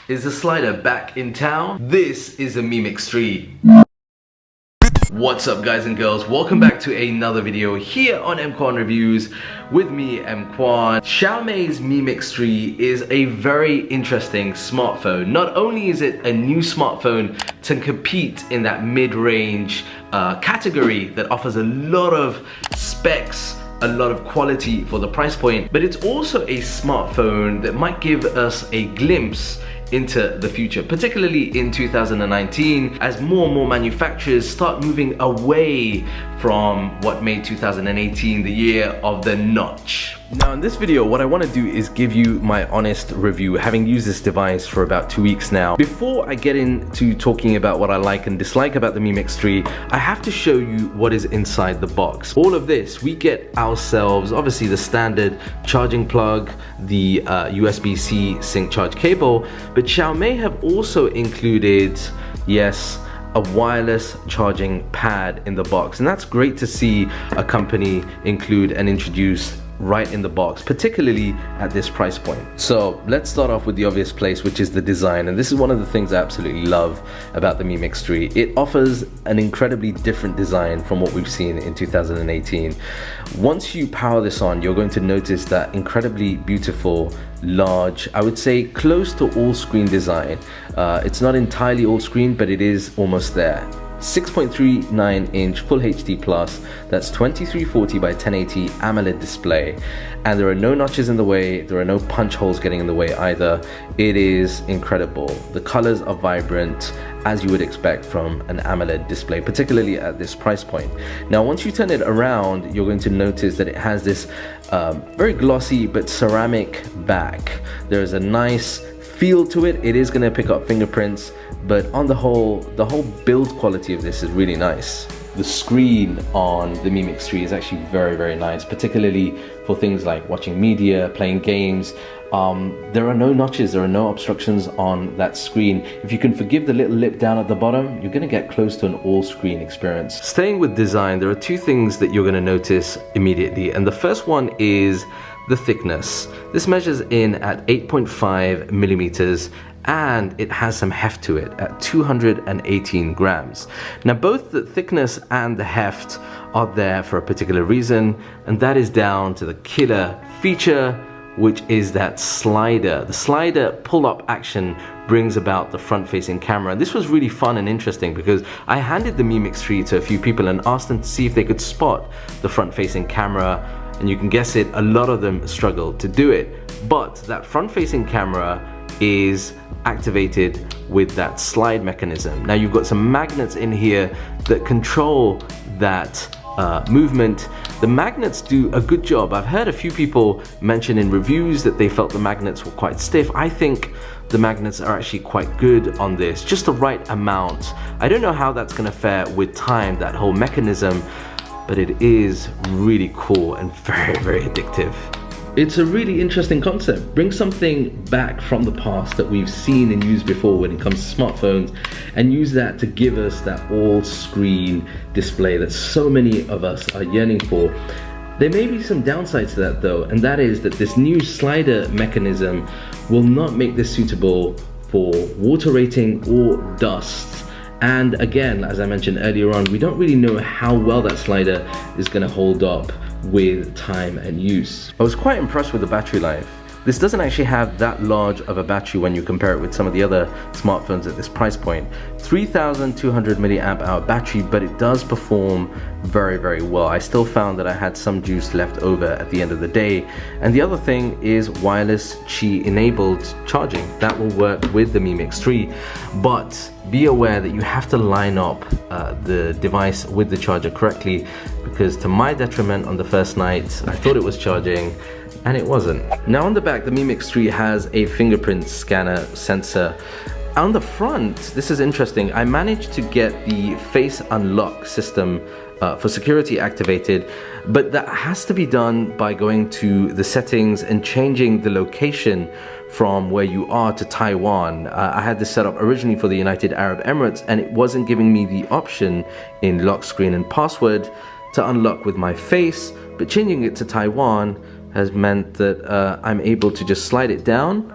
Is the slider back in town? This is a Mi Mix 3. What's up guys and girls, welcome back to another video here on EMKWAN Reviews with me, EMKWAN. Xiaomi's Mi Mix 3 is a very interesting smartphone. Not only is it a new smartphone to compete in that mid-range category that offers a lot of specs, a lot of quality for the price point, but it's also a smartphone that might give us a glimpse into the future, particularly in 2019, as more and more manufacturers start moving away from what made 2018 the year of the notch. Now in this video, what I want to do is give you my honest review, having used this device for about 2 weeks now. Before I get into talking about what I like and dislike about the Mi Mix 3, I have to show you what is inside the box. All of this, we get ourselves, obviously the standard charging plug, the USB-C sync charge cable, but Xiaomi have also included, yes, a wireless charging pad in the box, and that's great to see a company include and introduce right in the box, particularly at this price point. So let's start off with the obvious place, which is the design, and this is one of the things I absolutely love about the Mi Mix 3. It offers an incredibly different design from what we've seen in 2018. Once you power this on, you're going to notice that incredibly beautiful, large, I would say close to all screen design. It's not entirely all screen, but it is almost there. 6.39 inch Full HD Plus, that's 2340 by 1080 AMOLED display, and there are no notches in the way, there are no punch holes getting in the way either. It is incredible. The colors are vibrant, as you would expect from an AMOLED display, particularly at this price point. Now once you turn it around, you're going to notice that it has this very glossy but ceramic back. There's a nice feel to it. It is going to pick up fingerprints, but on the whole build quality of this is really nice. The screen on the Mi Mix 3 is actually very nice, particularly for things like watching media, playing games. There are no notches, there are no obstructions on that screen. If you can forgive the little lip down at the bottom, you're going to get close to an all-screen experience. Staying with design, there are two things that you're going to notice immediately, and the first one is the thickness. This measures in at 8.5 millimeters, and it has some heft to it at 218 grams. Now both the thickness and the heft are there for a particular reason, and that is down to the killer feature, which is that slider. The slider pull-up action brings about the front-facing camera. This was really fun and interesting because I handed the Mi Mix 3 to a few people and asked them to see if they could spot the front-facing camera, and you can guess it, a lot of them struggled to do it. But that front-facing camera is activated with that slide mechanism. Now you've got some magnets in here that control that movement. The magnets do a good job. I've heard a few people mention in reviews that they felt the magnets were quite stiff. I think the magnets are actually quite good on this, just the right amount. I don't know how that's going to fare with time, that whole mechanism, but it is really cool and very addictive. It's a really interesting concept. Bring something back from the past that we've seen and used before when it comes to smartphones, and use that to give us that all-screen display that so many of us are yearning for. There may be some downsides to that though, and that is that this new slider mechanism will not make this suitable for water rating or dust. And again, as I mentioned earlier on, we don't really know how well that slider is going to hold up with time and use. I was quite impressed with the battery life. This doesn't actually have that large of a battery when you compare it with some of the other smartphones at this price point. 3200 milliamp hour battery, but it does perform very well. I still found that I had some juice left over at the end of the day. And the other thing is wireless Qi enabled charging. That will work with the Mi Mix 3, but be aware that you have to line up the device with the charger correctly, because to my detriment on the first night, I thought it was charging and it wasn't. Now on the back, the Mi Mix 3 has a fingerprint scanner sensor. On the front, this is interesting, I managed to get the face unlock system for security activated, but that has to be done by going to the settings and changing the location from where you are to Taiwan. I had this set up originally for the United Arab Emirates, and it wasn't giving me the option in lock screen and password to unlock with my face, but changing it to Taiwan has meant that I'm able to just slide it down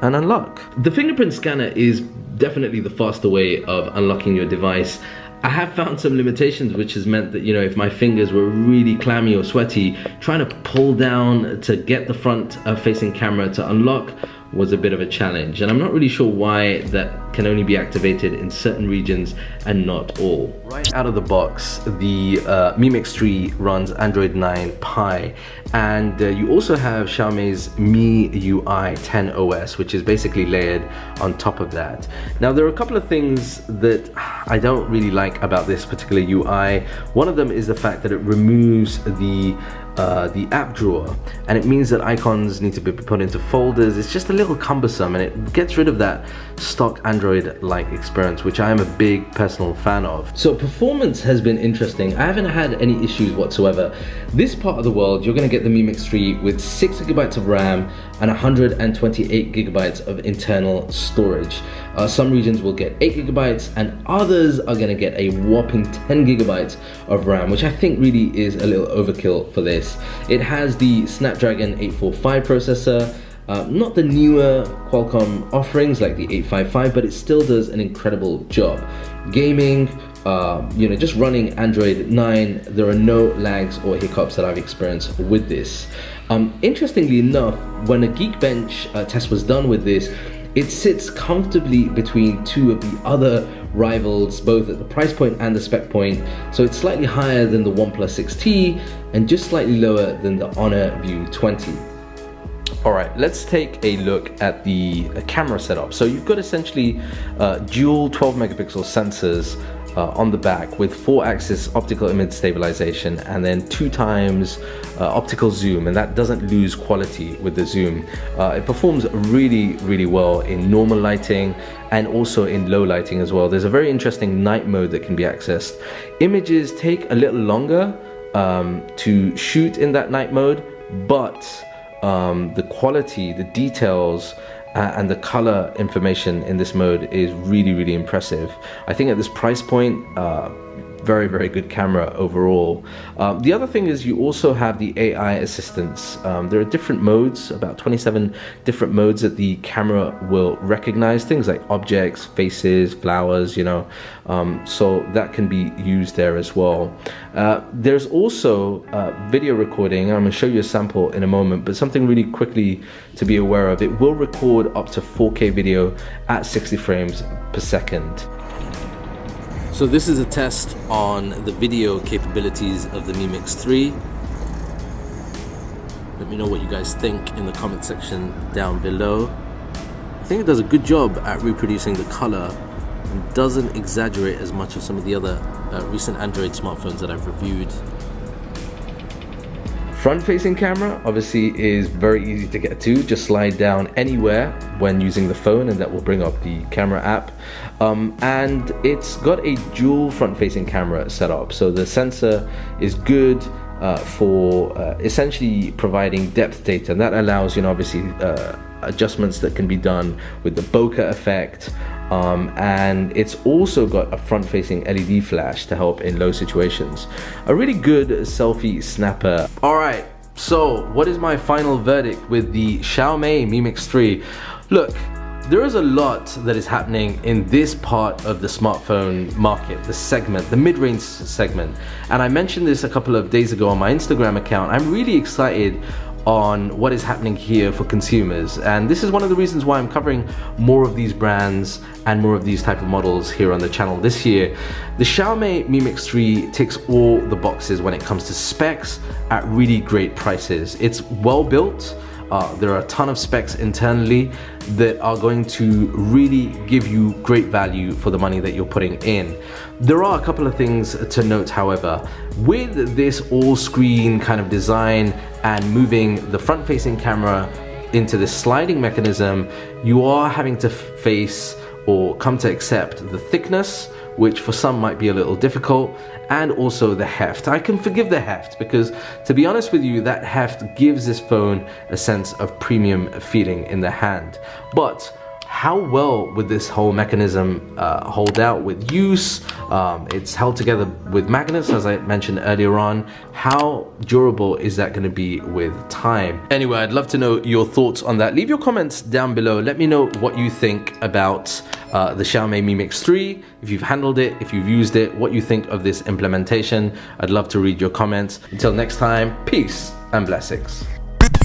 and unlock. The fingerprint scanner is definitely the faster way of unlocking your device. I have found some limitations, which has meant that, you know, if my fingers were really clammy or sweaty, trying to pull down to get the front facing camera to unlock was a bit of a challenge, and I'm not really sure why that can only be activated in certain regions and not all. Right out of the box, the Mi Mix 3 runs Android 9 Pie, and you also have Xiaomi's MIUI 10 OS, which is basically layered on top of that. Now, there are a couple of things that I don't really like about this particular UI. One of them is the fact that it removes the app drawer, and it means that icons need to be put into folders. It's just a little cumbersome, and it gets rid of that stock Android-like experience, which I am a big personal fan of. So performance has been interesting. I haven't had any issues whatsoever. This part of the world, you're going to get the Mi Mix 3 with 6 GB of RAM and 128 GB of internal storage. Some regions will get 8 GB, and others are going to get a whopping 10 GB of RAM, which I think really is a little overkill for this. It has the Snapdragon 845 processor, not the newer Qualcomm offerings like the 855, but it still does an incredible job. Gaming, you know, just running Android 9, there are no lags or hiccups that I've experienced with this. Interestingly enough, when a Geekbench test was done with this, it sits comfortably between two of the other rivals, both at the price point and the spec point. So it's slightly higher than the OnePlus 6T and just slightly lower than the Honor View 20. Alright, let's take a look at the camera setup. So you've got essentially dual 12 megapixel sensors on the back with 4-axis optical image stabilization, and then 2 times optical zoom, and that doesn't lose quality with the zoom. It performs really well in normal lighting and also in low lighting as well. There's a very interesting night mode that can be accessed. Images take a little longer to shoot in that night mode, but the quality, the details, and the color information in this mode is really impressive. I think at this price point, very good camera overall. The other thing is you also have the AI assistance. There are different modes, about 27 different modes that the camera will recognize, things like objects, faces, flowers, you know, so that can be used there as well. There's also video recording. I'm going to show you a sample in a moment, but something really quickly to be aware of: it will record up to 4K video at 60 frames per second. So this is a test on the video capabilities of the Mi Mix 3. Let me know what you guys think in the comment section down below. I think it does a good job at reproducing the color and doesn't exaggerate as much as some of the other recent Android smartphones that I've reviewed. Front-facing camera obviously is very easy to get to. Just slide down anywhere when using the phone and that will bring up the camera app. And it's got a dual front-facing camera setup. So the sensor is good for essentially providing depth data, and that allows, you know, obviously adjustments that can be done with the bokeh effect. And it's also got a front-facing LED flash to help in low situations. A really good selfie snapper. Alright, so what is my final verdict with the Xiaomi Mi Mix 3? Look, there is a lot that is happening in this part of the smartphone market, the segment, the mid-range segment. And I mentioned this a couple of days ago on my Instagram account. I'm really excited on what is happening here for consumers, and this is one of the reasons why I'm covering more of these brands and more of these type of models here on the channel this year. The Xiaomi Mi Mix 3 ticks all the boxes when it comes to specs at really great prices. It's well built. There are a ton of specs internally that are going to really give you great value for the money that you're putting in. There are a couple of things to note, however. With this all-screen kind of design and moving the front-facing camera into this sliding mechanism, you are having to face or come to accept the thickness, which for some might be a little difficult, and also the heft. I can forgive the heft because, to be honest with you, that heft gives this phone a sense of premium feeling in the hand. But how well would this whole mechanism hold out with use? It's held together with magnets, as I mentioned earlier on. How durable is that going to be with time? Anyway, I'd love to know your thoughts on that. Leave your comments down below. Let me know what you think about the Xiaomi Mi Mix 3, if you've handled it, if you've used it, what you think of this implementation. I'd love to read your comments. Until next time, peace and blessings.